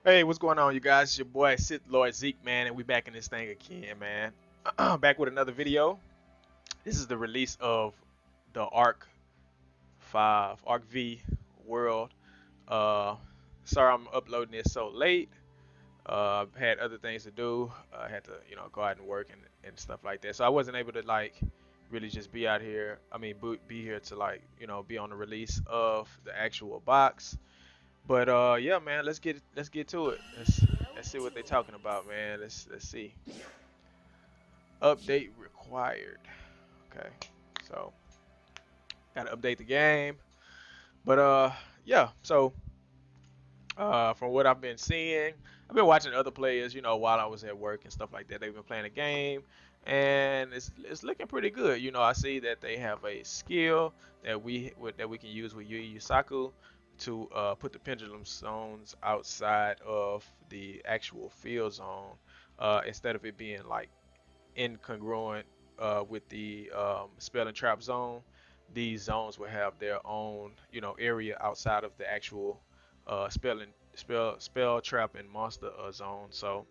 Hey, what's going on, you guys? It's your boy Sith Lord Zeke, man, and we back in this thing again, man. Back with another video. This is the release of the Arc 5, Arc V World. Uh, Sorry I'm uploading this so late. Had other things to do. I had to, go out and work and stuff like that. So I wasn't able to like really just be out here. I mean, be here to like, be on the release of the actual box. But yeah, man, let's get to it. Let's see what they're talking about, man. Let's see. Update required. Okay, so gotta update the game. But yeah. So from what I've been seeing, I've been watching other players, while I was at work and stuff like that. They've been playing the game, and it's looking pretty good. I see that they have a skill that we can use with Yu Yu Saku to put the pendulum zones outside of the actual field zone, instead of it being like incongruent with the spell and trap zone. These zones will have their own, area outside of the actual spell trap and monster zone. So,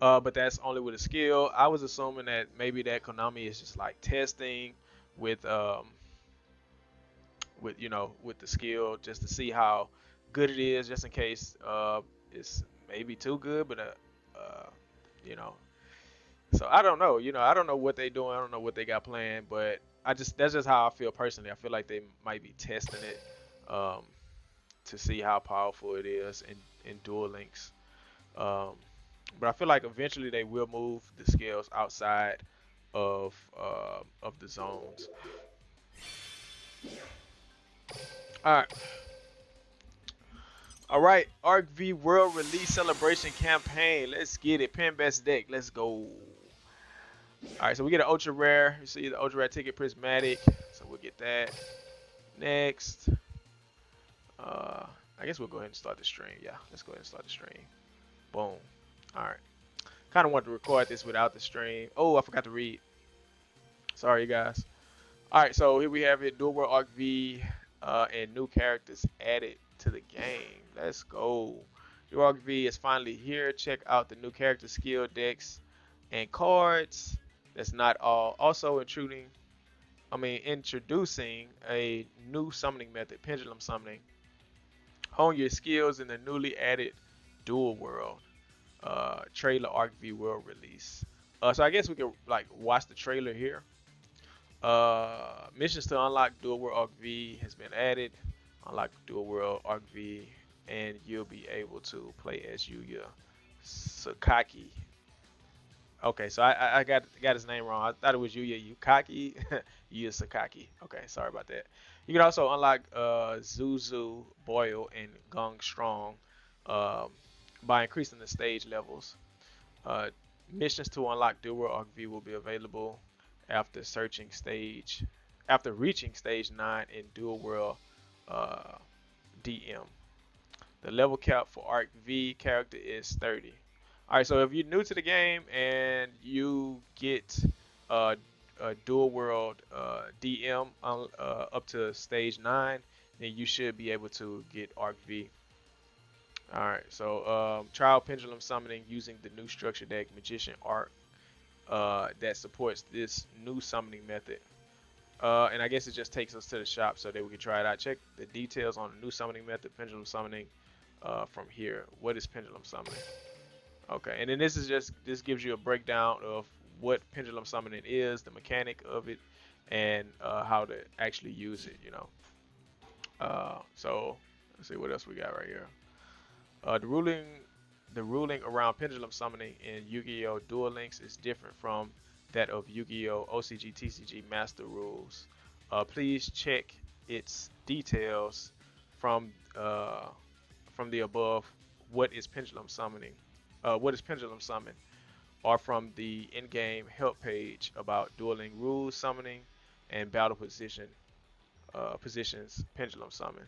but that's only with a skill. I was assuming that maybe that Konami is just like testing with with the skill just to see how good it is, just in case it's maybe too good, but you know so I don't know. I don't know what they doing. I don't know what they got planned, but that's just how I feel personally. I feel like they might be testing it um, to see how powerful it is in Duel Links. Um, but I feel like eventually they will move the scales outside of the zones. All right. Arc V World Release Celebration Campaign. Let's get it. Pin best deck. Let's go. All right, so we get an ultra rare. You see the ultra rare ticket prismatic, so we'll get that next. Uh, I guess we'll go ahead and start the stream. Yeah, let's go ahead and start the stream. Boom. All right. Kind of want to record this without the stream. Oh, I forgot to read. Sorry, you guys. All right, so here we have it. Dual World Arc V and new characters added to the game. Let's go. Dual Arc V is finally here. Check out the new character skill decks and cards. That's not all. Also introducing a new summoning method, pendulum summoning. Hone your skills in the newly added Dual World trailer Arc V World release. So I guess we can like watch the trailer here. Missions to unlock Dual World Arc V has been added. Unlock Dual World Arc V, and you'll be able to play as Yuya Sakaki. Okay, so I got his name wrong. I thought it was Yuya Yukaki. Yuya Sakaki. Okay, sorry about that. You can also unlock Zuzu, Boyle, and Gong Strong um, by increasing the stage levels. Uh, Missions to unlock Dual World Arc V will be available after reaching stage 9 in Dual World uh, DM. The level cap for Arc V character is 30. All right, so if you're new to the game and you get uh, a Dual World DM up to stage 9, then you should be able to get Arc V. All right, so trial pendulum summoning using the new structure deck Magician Arc that supports this new summoning method. And I guess it just takes us to the shop so that we can try it out. Check the details on the new summoning method, pendulum summoning, from here. What is pendulum summoning? Okay, and then this gives you a breakdown of what pendulum summoning is, the mechanic of it, and how to actually use it. So let's see what else we got right here. The ruling around pendulum summoning in Yu-Gi-Oh! Duel Links is different from that of Yu-Gi-Oh! OCG TCG Master Rules. Please check its details from from the above. What is pendulum summoning? What is pendulum summon? Or from the in-game help page about dueling rules, summoning, and battle positions. Pendulum summon.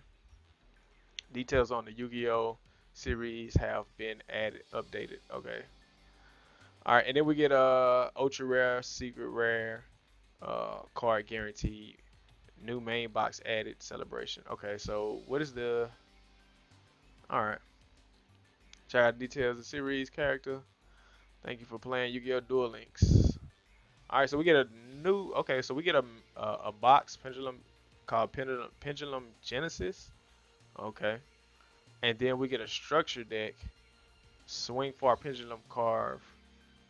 Details on the Yu-Gi-Oh! Series have been updated. Okay. All right, and then we get a ultra rare, secret rare, card guaranteed, new main box added, celebration. Okay, so what is the? All right, Check out details of the series character. Thank you for playing Yu-Gi-Oh! Duel Links. All right, so we get a new. Okay, so we get a box pendulum called Pendulum Genesis. Okay, and then we get a structure deck. Swing for our pendulum, carve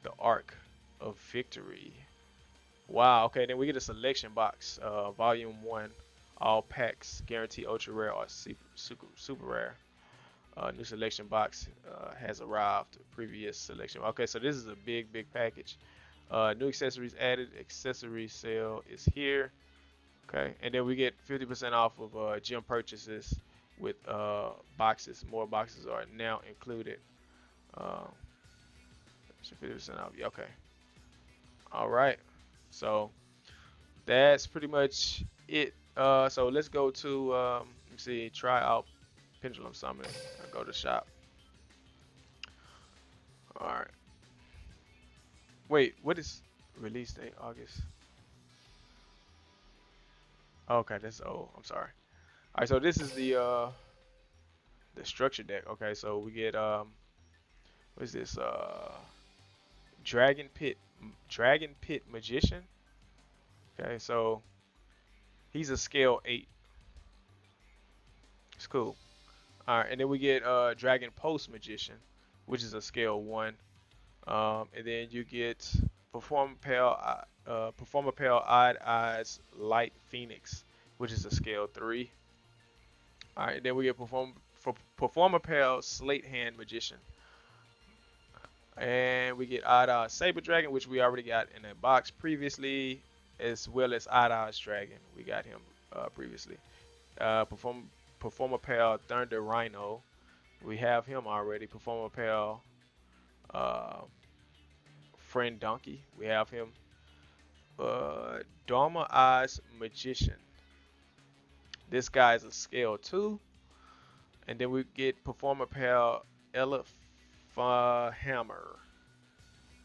the Arc of Victory. Wow. Okay, then we get a selection box. Volume 1. All packs guarantee ultra rare or super rare. New selection box has arrived. Previous selection. Okay, so this is a big package. New accessories added. Accessory sale is here. Okay, and then we get 50% off of gym purchases with boxes. More boxes are now included. Uh, 50% off. Yeah, okay. All right. So that's pretty much it. So let's go to let me see. Try out Pendulum Summon. I'll go to shop. All right. Wait, what is release date? August. Okay, that's old. I'm sorry. All right, so this is the structure deck. Okay, so we get what is this? Dragon Pit Magician. Okay, so he's a scale 8. It's cool. All right, and then we get Dragon Post Magician, which is a scale 1. And then you get Perform a Pale Odd Eyes Light Phoenix, which is a scale 3. All right, then we get Perform a Pale Slate Hand Magician, and we get Odd Eyes Saber Dragon, which we already got in that box previously, as well as Odd Eyes Dragon. We got him previously. Perform a Pale Thunder Rhino. We have him already. Perform a Pale Friend Donkey. We have him. Dharma Eyes Magician. This guy is a scale 2. And then we get Performer Pal Hammer.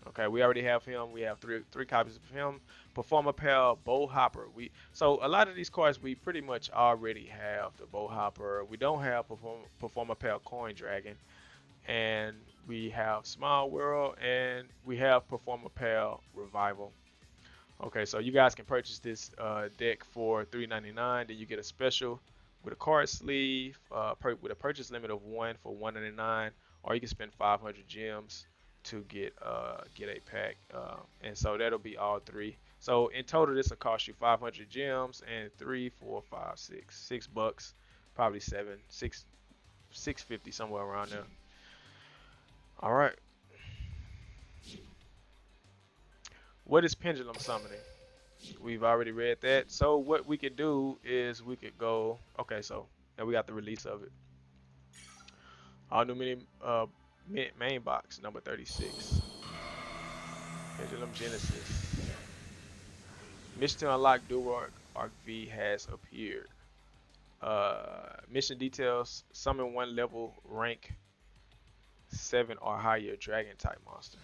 Okay, we already have him. We have three copies of him. Performer Pal Bow Hopper. So a lot of these cards we pretty much already have the Bow Hopper. We don't have Performer Pal Coin Dragon. And we have Small World, and we have Performer Pal Revival. Okay, so you guys can purchase this deck for $3.99. Then you get a special with a card sleeve with a purchase limit of 1 for $1.99, or you can spend 500 gems to get a pack, and so that'll be all 3. So in total, this will cost you 500 gems and 3, 4, 5, 6, $6, probably 7, 650 somewhere around there. All right. What is pendulum summoning? We've already read that. So what we could do is we could go. Okay, so now we got the release of it. All new main box number 36. Pendulum Genesis. Mission to unlock Duel Arc V has appeared. Mission details: summon 1 level rank 7 or higher dragon type monster.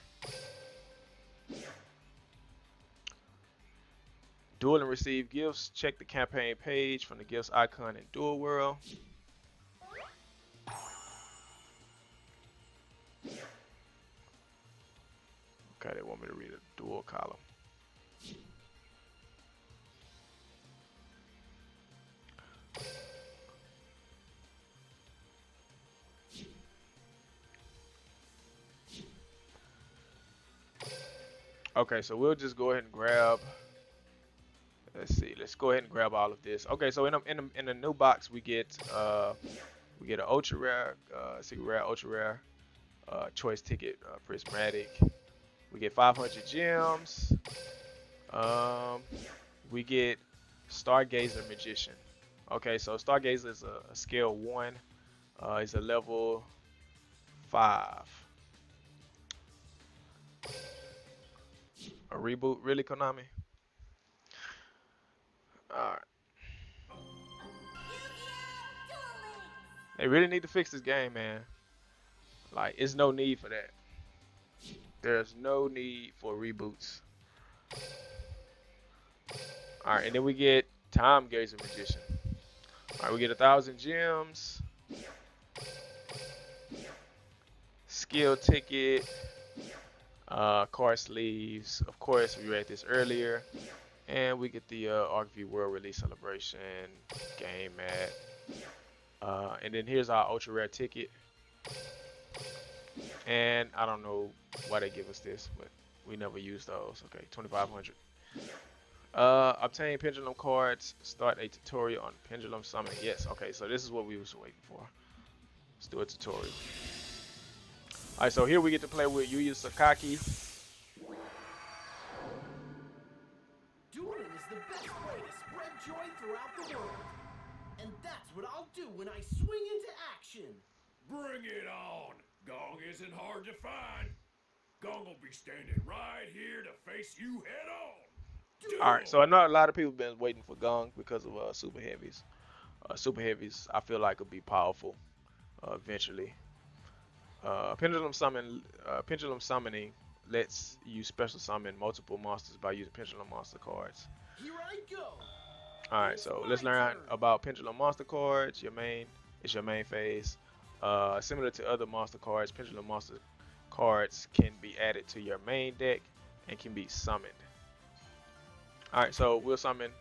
Duel and receive gifts. Check the campaign page from the gifts icon in Duel World. Okay, they want me to read a Duel column. Okay, so we'll just go ahead and grab. Let's go ahead and grab all of this. Okay, so in the new box we get an ultra rare, secret rare, ultra rare, choice ticket, prismatic. We get 500 gems. We get Stargazer Magician. Okay, so Stargazer is a scale 1. It's a level 5. A reboot, really, Konami? Alright. They really need to fix this game, man. Like, it's no need for that. There's no need for reboots. Alright, and then we get Time Gazer Magician. Alright, we get 1,000 gems. skill ticket, card sleeves. Of course, we read this earlier. And we get the ArcV World Release Celebration game mat. And then here's our ultra rare ticket. And I don't know why they give us this, but we never use those. Okay, 2,500. Obtain pendulum cards. Start a tutorial on pendulum summoning. Yes. Okay, so this is what we was waiting for. Let's do a tutorial. All right, so here we get to play with Yuya Sakaki. Dueling is the best way to spread joy throughout the world. And that's what I'll do when I swing into action. Bring it on! Gong isn't hard to find. Gong will be standing right here to face you head on. Duel! All right, so I know a lot of people been waiting for Gong because of super heavies. Super heavies, I feel like, will be powerful eventually. Pendulum summoning lets you special summon multiple monsters by using pendulum monster cards. Here I go. Alright, so let's learn about pendulum monster cards. It's your main phase. Similar to other monster cards, pendulum monster cards can be added to your main deck and can be summoned. Alright, so we'll summon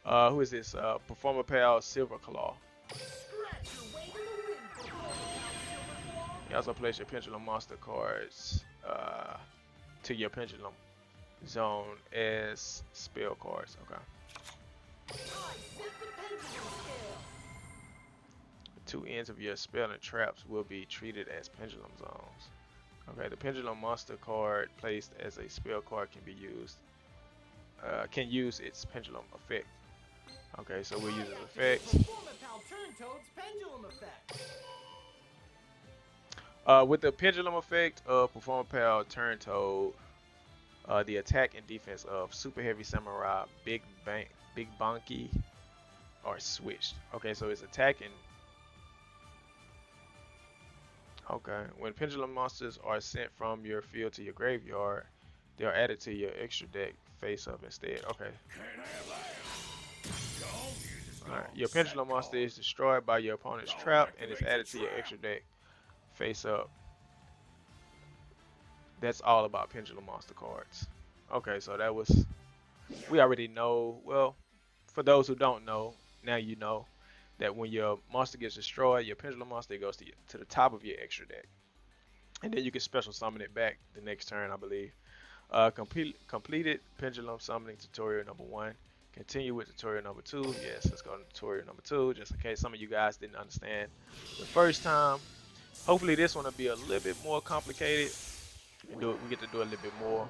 who is this? Performer Pal Silver Claw. Scratch your way to the wind, Performer Pal Silver Claw. You also place your pendulum monster cards to your pendulum zone as spell cards. Okay. I set the pendulum scale. The two ends of your spell and traps will be treated as pendulum zones. Okay, the pendulum monster card placed as a spell card can use its pendulum effect. Okay, so we'll use its effects. Performer Pal Turntoad's pendulum effect. With the pendulum effect of Performer Pal Turntoad, the attack and defense of Super Heavy Samurai Big Bonky are switched. Okay, so it's attacking. Okay, when pendulum monsters are sent from your field to your graveyard, they are added to your extra deck face up instead. Okay. Alright, your pendulum monster is destroyed by your opponent's trap and is added to your extra deck face up. That's all about pendulum monster cards. Okay, so that was, we already know. Well, for those who don't know, now you know that when your monster gets destroyed, your pendulum monster goes to the top of your extra deck, and then you can special summon it back the next turn, I believe. Completed pendulum summoning tutorial number 1. Continue with tutorial number 2. Yes, let's go to tutorial number 2, just in case some of you guys didn't understand the first time. Hopefully this one will be a little bit more complicated, and we get to do a little bit more.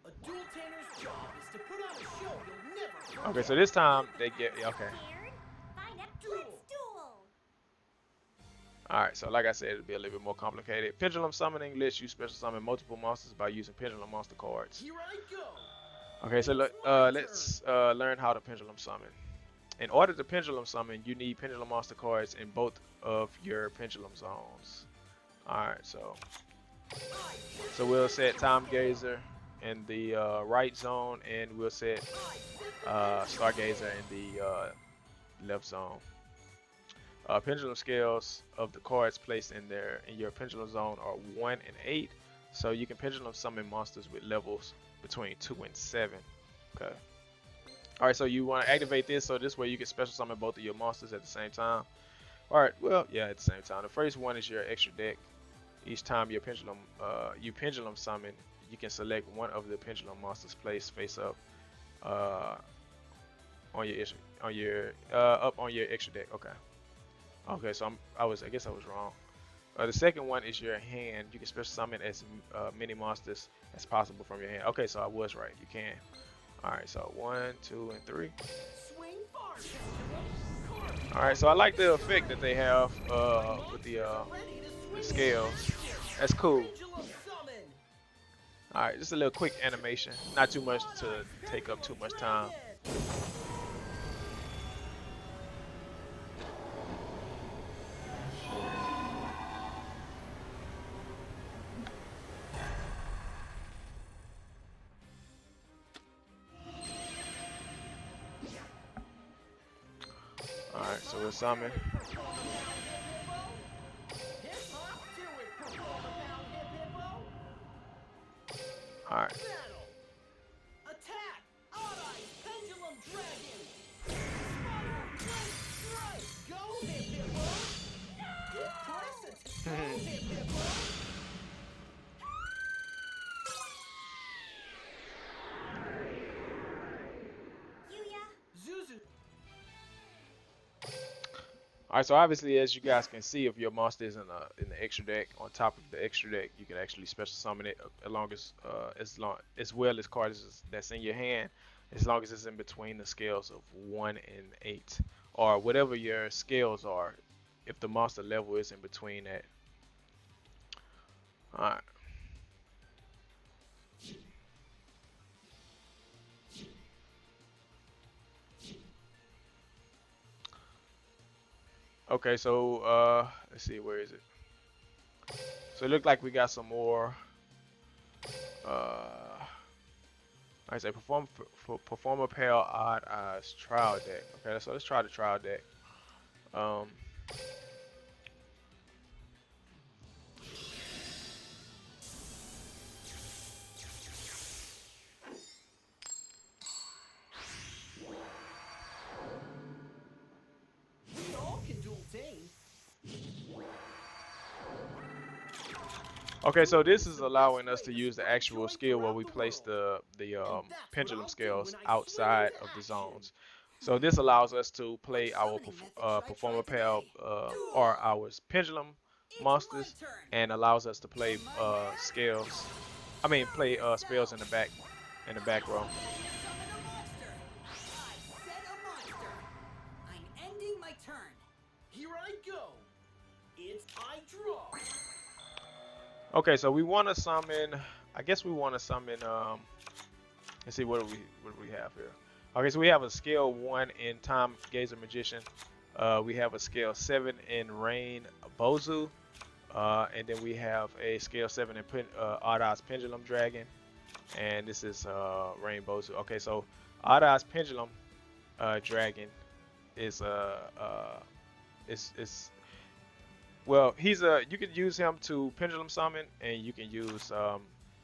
A duel tanner's job is to put on a show you'll never forget. Okay, so this time they get, okay. Alright, so like I said, it'll be a little bit more complicated. Pendulum summoning lets you special summon multiple monsters by using pendulum monster cards. Here I go. Okay, so let's learn how to pendulum summon. In order to pendulum summon, you need pendulum monster cards in both of your pendulum zones. Alright, so we'll set Time Gazer in the right zone, and we'll set Stargazer in the left zone. Pendulum scales of the cards placed in your pendulum zone are 1 and 8, so you can pendulum summon monsters with levels between 2 and 7. Okay. Alright, so you want to activate this so this way you can special summon both of your monsters at the same time. Alright, well, yeah, at the same time. The first one is your extra deck. Each time you pendulum summon, you can select one of the pendulum monsters placed face up on your extra deck. Okay. Okay, so I guess I was wrong. The second one is your hand. You can special summon as many monsters as possible from your hand. Okay, so I was right. You can. Alright, so 1, 2, and 3. Alright, so I like the effect that they have with the scales. That's cool. Alright, just a little quick animation. Not too much to take up too much time. Alright, so we'll summon. All right. Battle. Attack. Odd-Eyes Pendulum Dragon. Sputter. Blink. Strike. Go, Hip Hippo. Press attack. Go, Hip Hippo. Zuzu. All right, so obviously, as you guys can see, if your monster is in the extra deck, on top of the extra deck, you can actually special summon it as long as well as cards that's in your hand, as long as it's in between the scales of 1 and 8, or whatever your scales are. If the monster level is in between that. All right. Okay, so let's see, where is it? So it looked like we got some more. I say perform a pale odd eyes trial deck. Okay, so let's try the trial deck. Um, We all can dual tame. okay, so Dueling this is is the best allowing us way to to use the spread actual joy skill where throughout we the place world. the And that's what pendulum I'll do scales when I swing outside into of the action. zones. So this allows us to What play our summoning method should I try performer pal today? or Duel! our pendulum It's my monsters, turn. and allows us to play From my hand, scales. I mean, show play spells yourself. in the I back row. special summon a monster. I said a monster. I'm ending my turn. Here I go. It's I draw. Okay, so we want to summon. I guess we want to summon. Let's see, what do we have here? Okay, so we have a scale 1 in Time Gazer Magician. We have a scale 7 in Rain Bozu. And then we have a scale 7 in Odd Eyes Pendulum Dragon. And this is Rain Bozu. Okay, so Odd Eyes Pendulum Dragon is is well, he's you can use him to pendulum summon, and you can use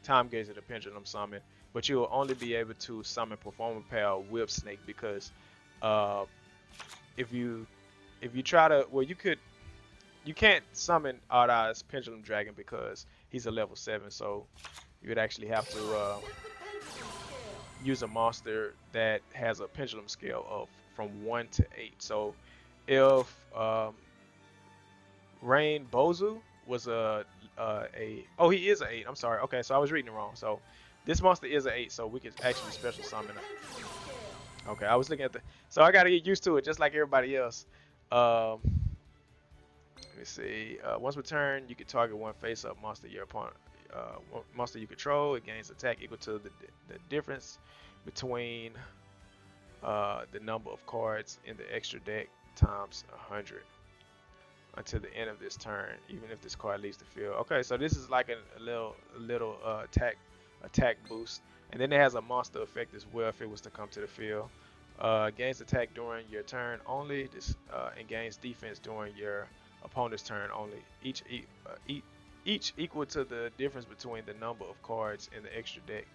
Time Gazer to pendulum summon, but you'll only be able to summon Performer Pal Whip Snake because uh, if you try to, well, you can't summon Odd Eyes Pendulum Dragon because he's a level 7, so you would actually have to Set the pendulum scale. use a monster that has a pendulum scale of from 1 to 8. So if Rain Bozu was a oh, he is an 8. I'm sorry. Okay, so I was reading it wrong. So this monster is an 8, so we could actually special Set the summon him. pendulum scale. Okay, I was looking at the, so I got to get used to it just like everybody else. Let me see. Once per turn, you can target one face-up monster your opponent, monster you control. It gains attack equal to the difference between the number of cards in the extra deck times 100 until the end of this turn, even if this card leaves the field. Okay, so this is like a little attack boost, and then it has a monster effect as well if it was to come to the field. Gains attack during your turn only. This and gains defense during your opponent's turn only. Each equal to the difference between the number of cards in the extra deck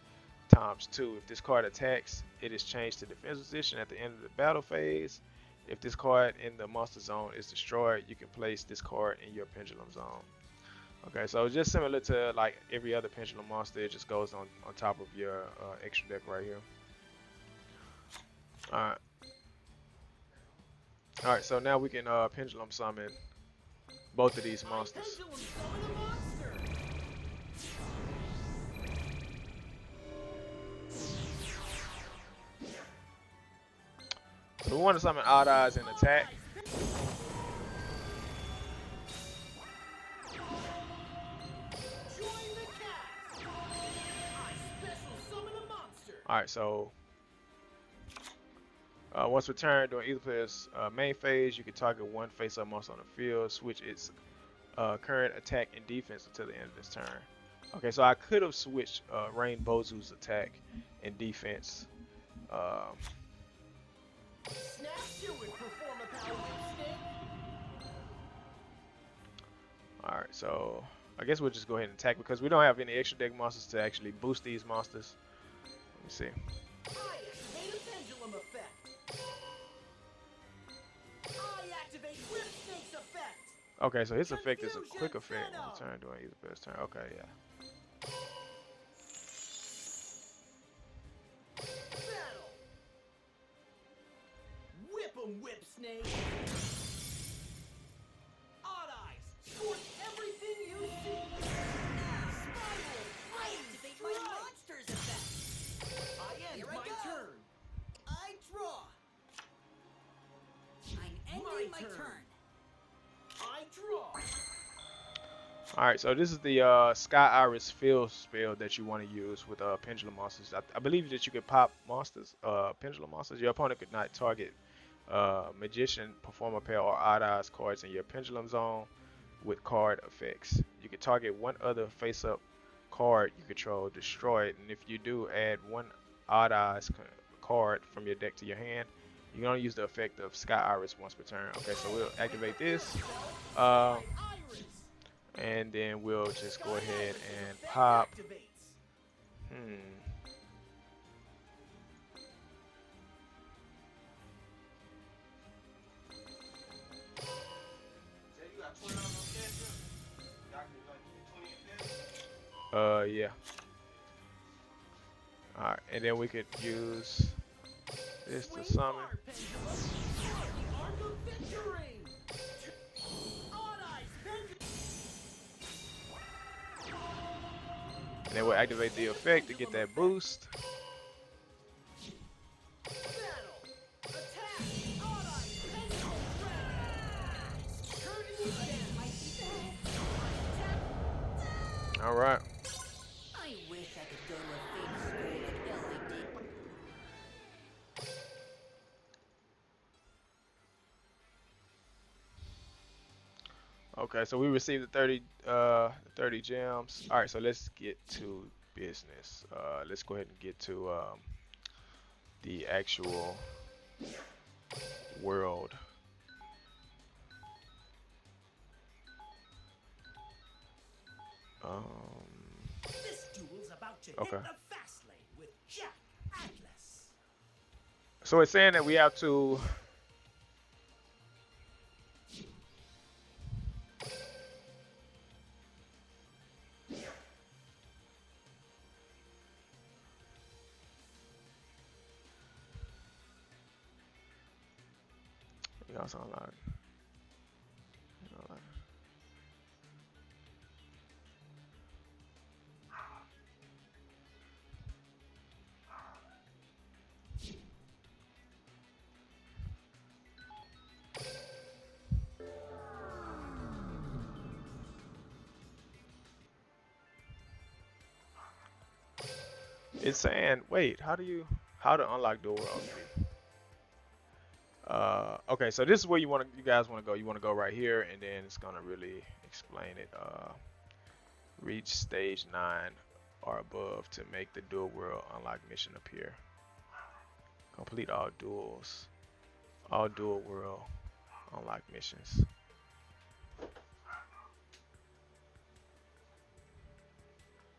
times 2. If this card attacks, it is changed to defense position at the end of the battle phase. If this card in the monster zone is destroyed, you can place this card in your pendulum zone. Okay, so just similar to like every other pendulum monster, it just goes on top of your extra deck right here. Alright. Alright, so now we can pendulum summon both of these I monsters. pendulum summon a monster. So we want to summon Odd Eyes and attack. Join the cast. I special summon a monster. Alright, so once returned during either player's main phase, you can target one face-up monster on the field, switch its current attack and defense until the end of this turn. Okay, so I could have switched Rain Bozu's attack and defense. Snap to it, perform a power whip snake. Alright, so I guess we'll just go ahead and attack because we don't have any extra deck monsters to actually boost these monsters. Let me see. I activate a pendulum effect. I activate Whip Snake's effect. Okay, so his effect is a Confusion quick effect on Venom. the turn during either best turn. Okay, yeah. Battle. Whip 'em, Whip Snake. Odd Eyes. Scorch everything you see. Spiral. I activate my Strike. monster's effect. I end Here I my go. turn. I draw. I'm My ending my turn. turn. I draw. Alright, so this is the Sky Iris Field spell that you want to use with Pendulum Monsters. I believe that you could pop monsters, Pendulum Monsters. Your opponent could not target Magician, Performer Pair, or Odd Eyes cards in your Pendulum Zone with card effects. You can target one other face-up card you control, destroy it, and if you do, add one Odd Eyes card from your deck to your hand. You can only use the effect of Sky Iris once per turn. Okay, so we'll activate this. Sky Iris. And then we'll just go Sky ahead Iris' and effect pop. activates. Yeah. Alright, and then we could use this to Swing summon. far, Pendulum. The arc of victory. Odd Eyes Pendulum. And then we'll activate the effect to get that boost. Battle. Attack. Odd Eyes Pendulum Drag. Turning you down. Attack. Alright. I wish I could go to a famous school like LID. Okay, so we received the 30 gems. Alright, so let's get to business. Let's go ahead and get to the actual world. This duel's about to Okay. hit the fast lane with Jack Atlas. So it's saying that we have to we also unlock. It's saying, wait, how to unlock Duel World? Okay, so this is where you guys want to go. You want to go right here, and then it's gonna really explain it. Reach stage 9 or above to make the Duel World unlock mission appear. Complete all duels, all Duel World unlock missions.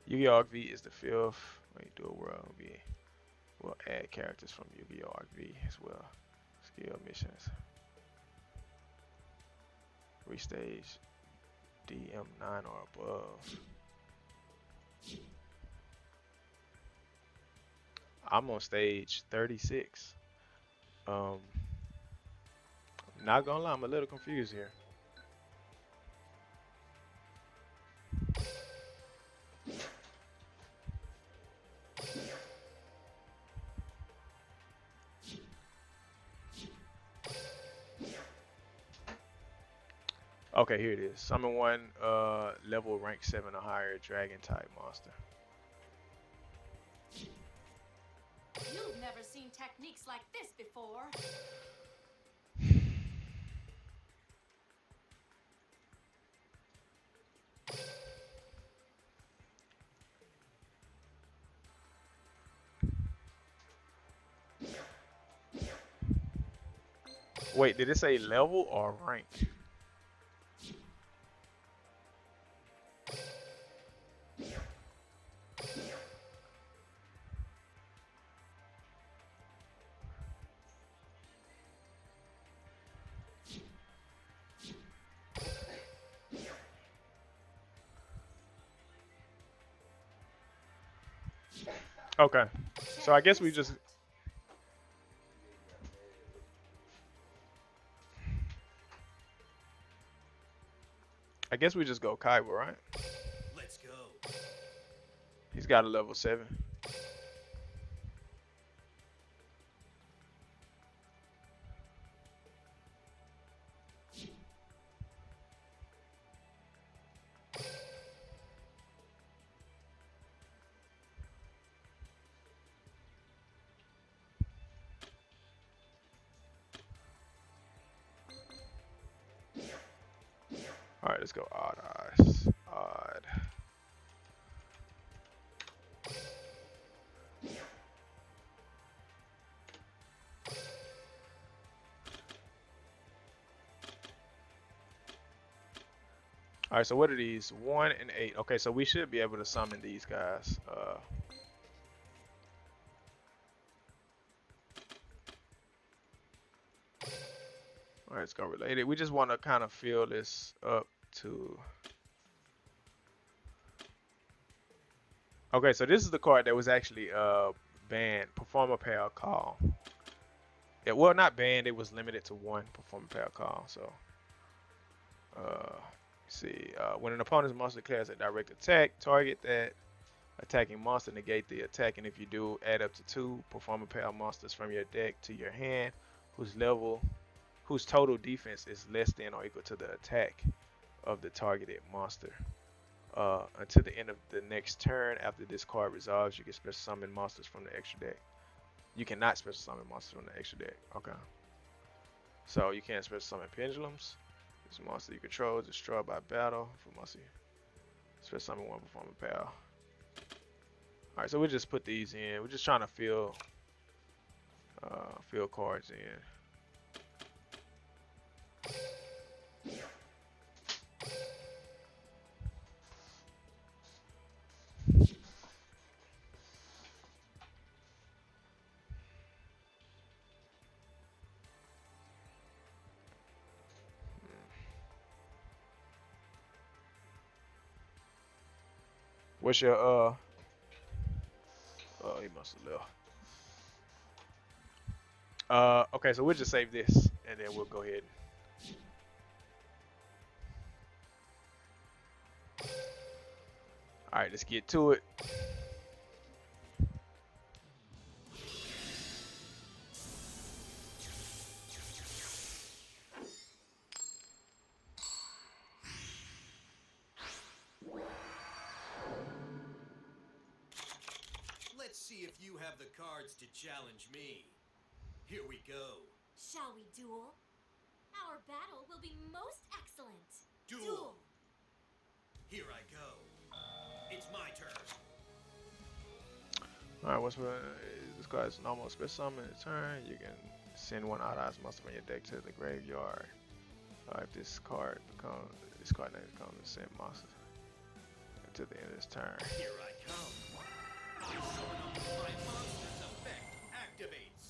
Yu-Gi-Oh! V is the 5th. Wait, Duel World V. We'll add characters from Yu-Gi-Oh! V as well. Skill missions. Restage DM9 or above. I'm on stage 36. Not gonna lie, I'm a little confused here. Okay, here it is. Summon one level rank 7 or higher dragon type monster. You've never seen techniques like this before. Wait, did it say level or rank? Okay. So I guess we just. I guess we just go Kaiba, right? Let's go. He's got a level 7. All right, let's go odd eyes. Odd. All right, so what are these? 1 and 8. Okay, so we should be able to summon these guys. All right, let's go related. We just want to kind of fill this up to. Okay, so this is the card that was actually banned. Perform a pale call. It well not banned. It was limited to 1 perform a pale call. So, see, when an opponent's monster declares a direct attack, target that attacking monster, negate the attack, and if you do, add up to 2 perform a pale monsters from your deck to your hand, whose total defense is less than or equal to the attack of the targeted monster. Until the end of the next turn, after this card resolves, you can special summon monsters from the extra deck. You cannot special summon monsters from the extra deck. Okay. So you can't special summon pendulums. This monster you control is destroyed by battle. For monster, special summon 1 perform a pal. Alright, so we just put these in. We're just trying to fill cards in. What's your oh, he must have left. Okay, so we'll just save this and then we'll go ahead. Alright, let's get to it. Let's see if you have the cards to challenge me. Here we go. Shall we duel? Our battle will be most excellent. Duel. Here I go. It's my turn. Alright, this card's normal special summon in turn. You can send 1 odd eyes monster from your deck to the graveyard. If this card name becomes the same monster until the end of this turn. Here I come. I summon up my monster's effect activates.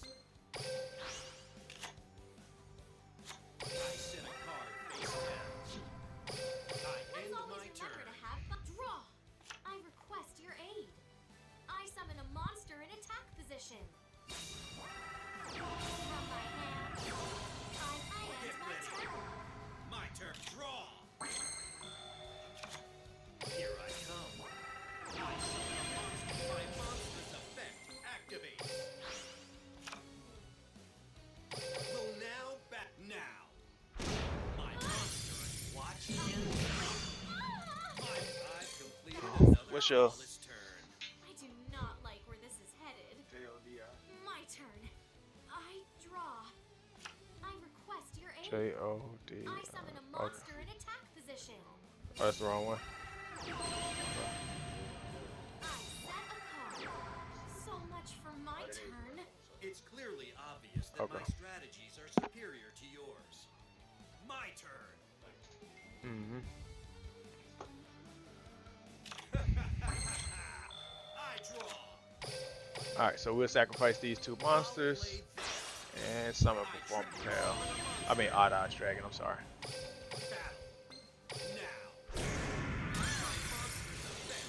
I set a card face down. I end Let's always my remember turn. to have draw. I request your aid. I summon a monster in attack position. From my hand, I Get end my ready. turn. My turn. Draw. Here I come. I summon a monster. My monster's effect activates. Will now back now. My monster. Watch and I've completed another What's your- flawless turn. I do not like where this is headed. My turn. I draw. I request your aid. J-O-D. I summon a monster in attack position. Oh, that's the wrong one. I set a card. So much for my turn. It's clearly obvious that Okay. my strategies are superior to yours. My turn. Mm-hmm. I draw. Alright, so we'll sacrifice these 2 monsters Play this. and summon perform pal. I mean odd eyes dragon, I'm sorry. Battle. Now. My monster's effect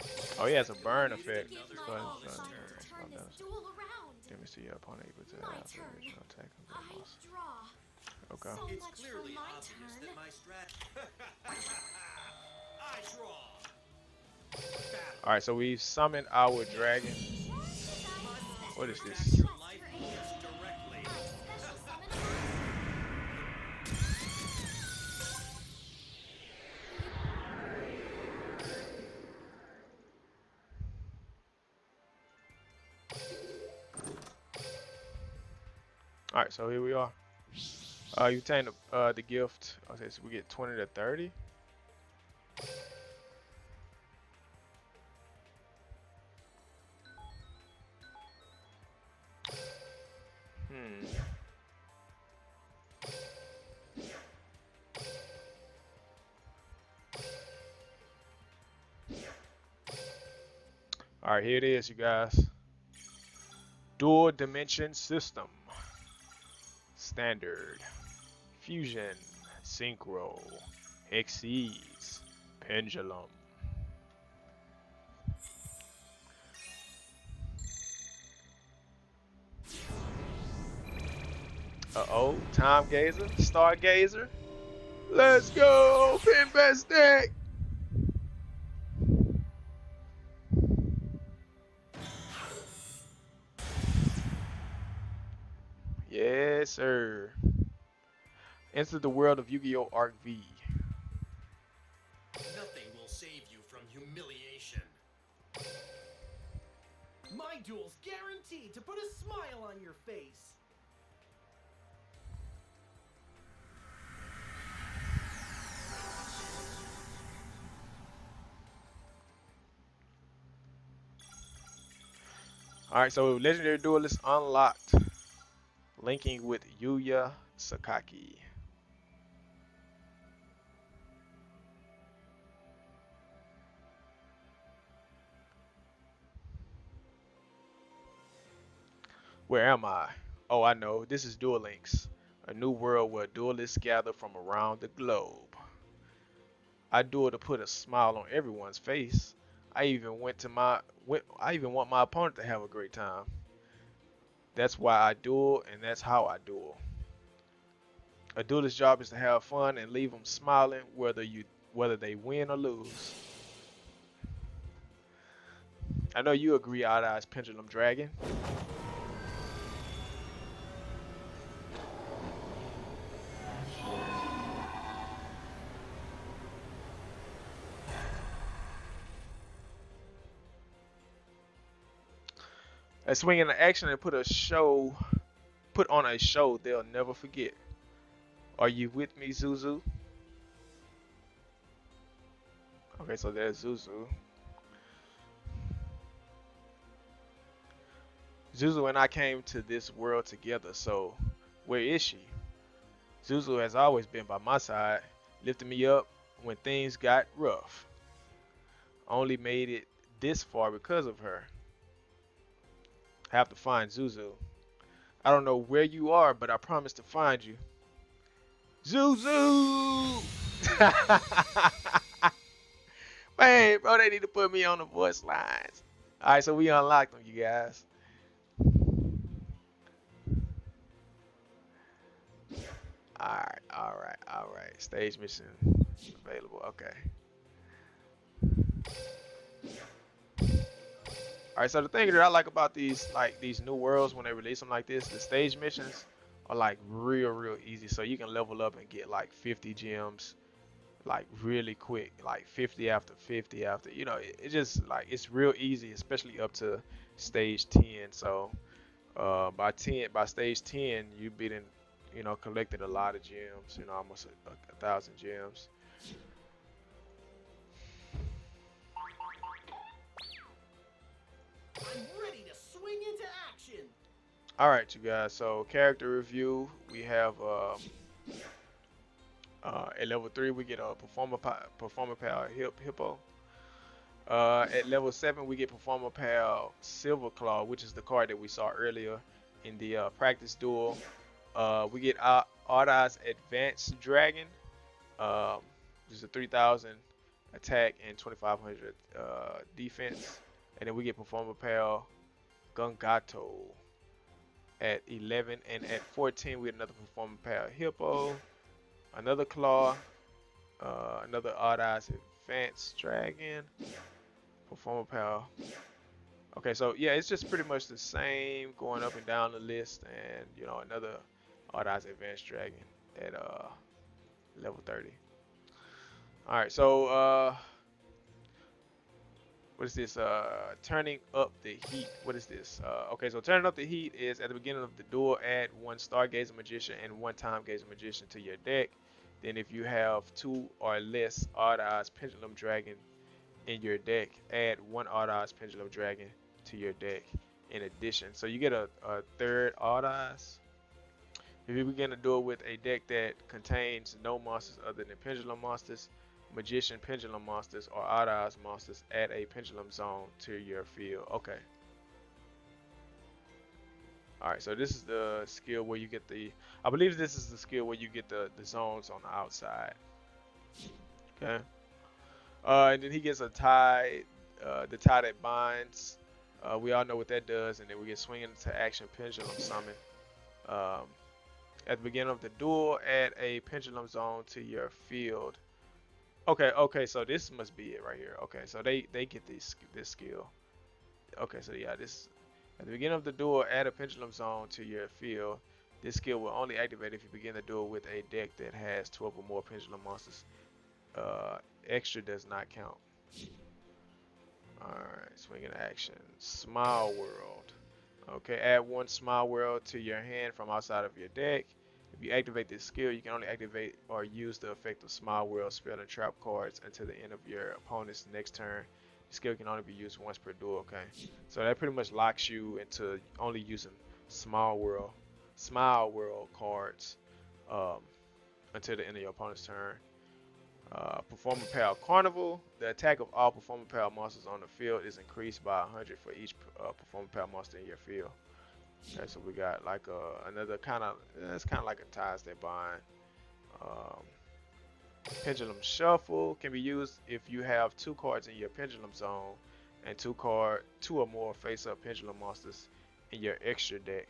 activates. Oh, Oh, he has a burn To effect. give Another my Go ahead, all, flawless I turn. will turn this duel around. Damage to your opponent equal to My half the turn. original attack of the I boss. draw. Okay. So It's much for clearly my obvious turn. that my strat. I draw. Battle. All right, so we've summoned our dragon. Just as I My expected. What is monster this? attacks your Quest life for force aid. directly. I special summon a monster. All right, so here we are. You obtain the gift. Okay, so we get 20 to 30. Hmm. All right, here it is, you guys. Dual dimension system. Standard. Fusion. Synchro. Exceeds. Pendulum. Uh-oh. Time Gazer. Stargazer. Let's go. Pinbastic. Yes, sir. Enter the world of Yu-Gi-Oh! Arc V. Nothing will save you from humiliation. My duel's guaranteed to put a smile on your face. Alright, so Legendary Duelist unlocked. Linking with Yuya Sakaki. Where am I? Oh, I know. This is Duel Links, a new world where duelists gather from around the globe. I duel to put a smile on everyone's face. I even want my opponent to have a great time. That's why I duel, and that's how I duel. A duelist's job is to have fun and leave them smiling, whether they win or lose. I know you agree, Odd Eyes Pendulum Dragon. A swing into action and put on a show they'll never forget. Are you with me, Zuzu? Okay, so there's Zuzu. Zuzu and I came to this world together, so where is she? Zuzu has always been by my side, lifting me up when things got rough. Only made it this far because of her. I have to find Zuzu. I don't know where you are, but I promise to find you. Zuzu! Man, bro, they need to put me on the voice lines. Alright, so we unlocked them, you guys. Alright. Stage mission available. Okay. Alright, so the thing that I like about these new worlds when they release them like this, the stage missions are like real easy. So you can level up and get like 50 gems like really quick, like 50 after 50 after, it just like it's real easy, especially up to stage 10. So by stage 10 you been collected a lot of gems, almost a thousand gems. I'm ready to swing into action. All right, you guys, so character review, we have at level 3 we get a performer power hippo. At level 7 we get performer power silver claw, which is the card that we saw earlier in the practice duel. We get Odd Eyes Advanced Dragon, which is a 3000 attack and 2500 defense. And then we get Performer Pal Gungato at 11, and at 14 we get another Performer Pal Hippo, another Claw, another Odd Eyes Advanced Dragon, Performer Pal. Okay, so yeah, it's just pretty much the same going up and down the list, and you know, another Odd Eyes Advanced Dragon at level 30. All right, so what is this? Turning up the heat. What is this? Okay, so turning up the heat is at the beginning of the duel, add one Stargazer Magician and one Time Gazer Magician to your deck. Then if you have two or less Odd Eyes Pendulum Dragon in your deck, add one Odd Eyes Pendulum Dragon to your deck in addition. So you get a third Odd Eyes. If you begin to duel with a deck that contains no monsters other than Pendulum monsters, Magician Pendulum monsters, or Odd Eyes monsters, add a Pendulum Zone to your field. Okay. Alright, so this is the skill where you get the, I believe this is the skill where you get the zones on the outside. Okay. And then he gets a tie, the tie that binds. We all know what that does, and then we get swinging into action Pendulum Summon. At the beginning of the duel, add a Pendulum Zone to your field. Okay, so this must be it right here. Okay, so they get this skill. Okay, so yeah, this at the beginning of the duel, add a Pendulum Zone to your field. This skill will only activate if you begin the duel with a deck that has 12 or more Pendulum monsters. Extra does not count. Alright, swinging action. Smile World. Okay, add one Smile World to your hand from outside of your deck. If you activate this skill, you can only activate or use the effect of Smile World, spell, and trap cards until the end of your opponent's next turn. The skill can only be used once per duel, okay? So that pretty much locks you into only using Smile World cards until the end of your opponent's turn. Performer Pal Carnival. The attack of all Performer Pal monsters on the field is increased by 100 for each Performer Pal monster in your field. Okay, so we got like another kind of, it's kind of like a ties that bind. Pendulum Shuffle can be used if you have two cards in your Pendulum Zone and two or more face-up Pendulum monsters in your extra deck.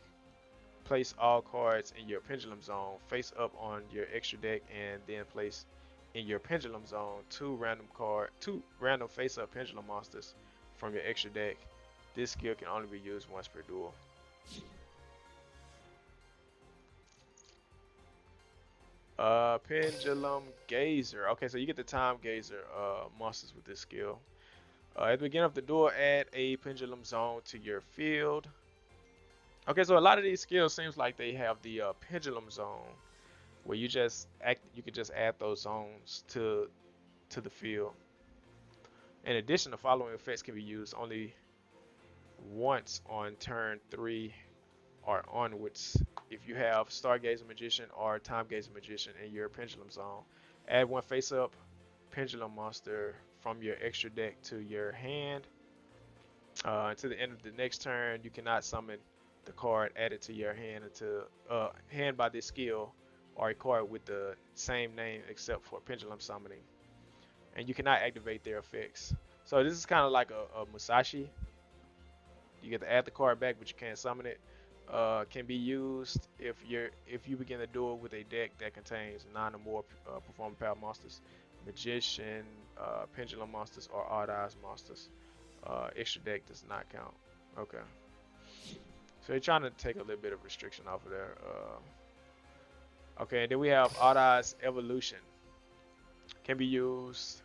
Place all cards in your Pendulum Zone face up on your extra deck, and then place in your Pendulum Zone two random face-up Pendulum monsters from your extra deck. This skill can only be used once per duel. Pendulum Gazer. Okay, so you get the Time Gazer monsters with this skill. At the beginning of the duel, add a Pendulum Zone to your field. Okay, so a lot of these skills seems like they have the Pendulum Zone, where you can just add those zones to the field. In addition, the following effects can be used only once on turn 3 or onwards. If you have Stargazer Magician or Time Gazer Magician in your Pendulum Zone, add one face-up Pendulum monster from your extra deck to your hand. Until the end of the next turn, you cannot summon the card added to your hand hand by this skill, or a card with the same name except for Pendulum Summoning. And you cannot activate their effects. So this is kind of like a Musashi. You get to add the card back, but you can't summon it. Can be used if you begin the duel with a deck that contains 9 or more Performer Pal monsters, Magician, Pendulum monsters, or Odd Eyes monsters. Extra deck does not count. Okay. So they're trying to take a little bit of restriction off of there. Okay, and then we have Odd Eyes Evolution. Can be used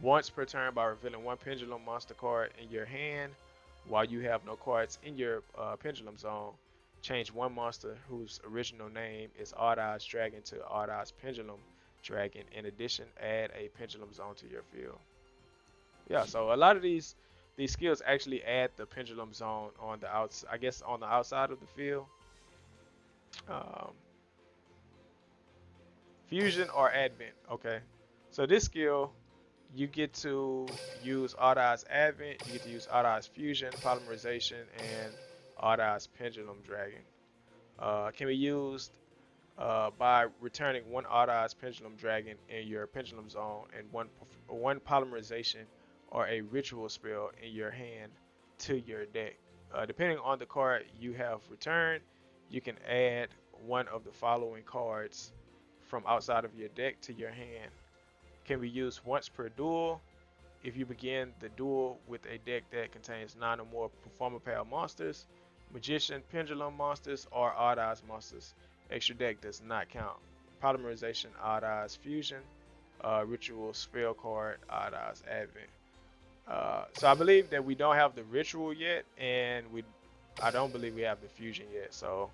once per turn by revealing one Pendulum monster card in your hand. While you have no cards in your Pendulum Zone, change one monster whose original name is Odd Eyes Dragon to Odd Eyes Pendulum Dragon. In addition, add a Pendulum Zone to your field. Yeah, so a lot of these skills actually add the Pendulum Zone on the I guess on the outside of the field. Fusion or Advent. Okay, so this skill, you get to use Odd Eyes Advent, you get to use Odd Eyes Fusion, Polymerization, and Odd Eyes Pendulum Dragon. Can be used by returning one odd-odds pendulum dragon in your pendulum zone and one polymerization or a ritual spell in your hand to your deck. Depending on the card you have returned, you can add one of the following cards from outside of your deck to your hand. Can be used once per duel. If you begin the duel with a deck that contains 9 or more performer power monsters, magician, pendulum monsters, or odd odds monsters, extra deck does not count. Polymerization, odd odds fusion, ritual spell card, odd odds advent. So I believe that we don't have the ritual yet, and I don't believe we have the fusion yet. So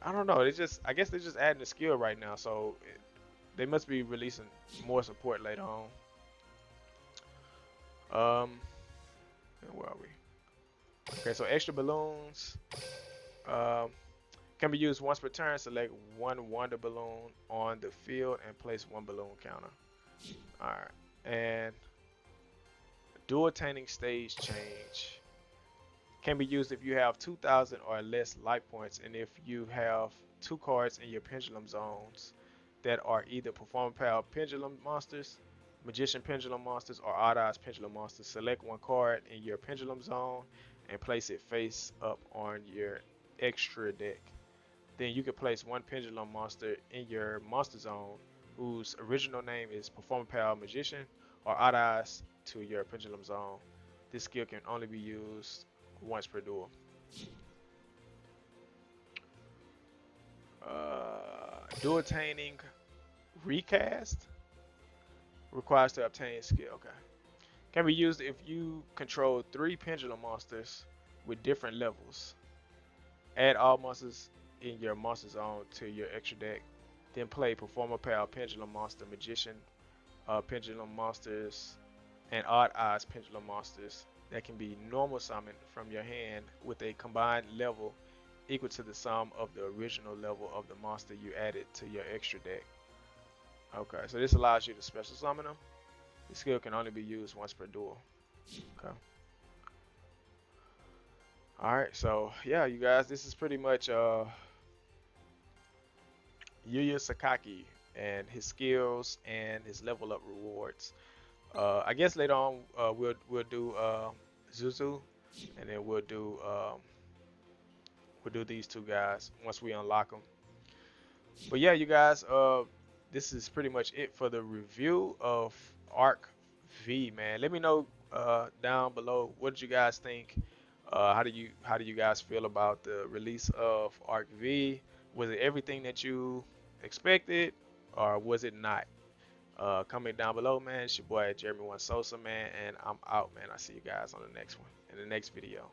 I don't know. I guess they're just adding the skill right now. So they must be releasing more support later on. Where are we? Okay, so extra balloons um, can be used once per turn. Select one wonder balloon on the field and place one balloon counter. All right, and dual attaining stage change can be used if you have 2,000 or less life points, and if you have two cards in your pendulum zones that are either performer power pendulum monsters, magician pendulum monsters, or odd odds pendulum monsters. Select one card in your pendulum zone and place it face up on your extra deck. Then you can place one pendulum monster in your monster zone whose original name is performer power magician or odd odds to your pendulum zone. This skill can only be used once per duel. Dual attaining recast requires to obtain skill. Okay. Can be used if you control 3 pendulum monsters with different levels. Add all monsters in your monster zone to your extra deck. Then play performer power pendulum monster, magician pendulum monsters, and odd odds pendulum monsters that can be normal summoned from your hand with a combined level equal to the sum of the original level of the monster you added to your extra deck. Okay, so this allows you to special summon them. The skill can only be used once per duel. Okay. Alright, so yeah, you guys, this is pretty much Yuya Sakaki and his skills and his level up rewards. I guess later on we'll do Zuzu, and then we'll do these two guys once we unlock them. But yeah, you guys, this is pretty much it for the review of Arc V, man. Let me know down below what did you guys think. How do you guys feel about the release of Arc V? Was it everything that you expected, or was it not? Comment down below, man. It's your boy Jeremy One Sosa, man, and I'm out, man. I see you guys on the next one in the next video.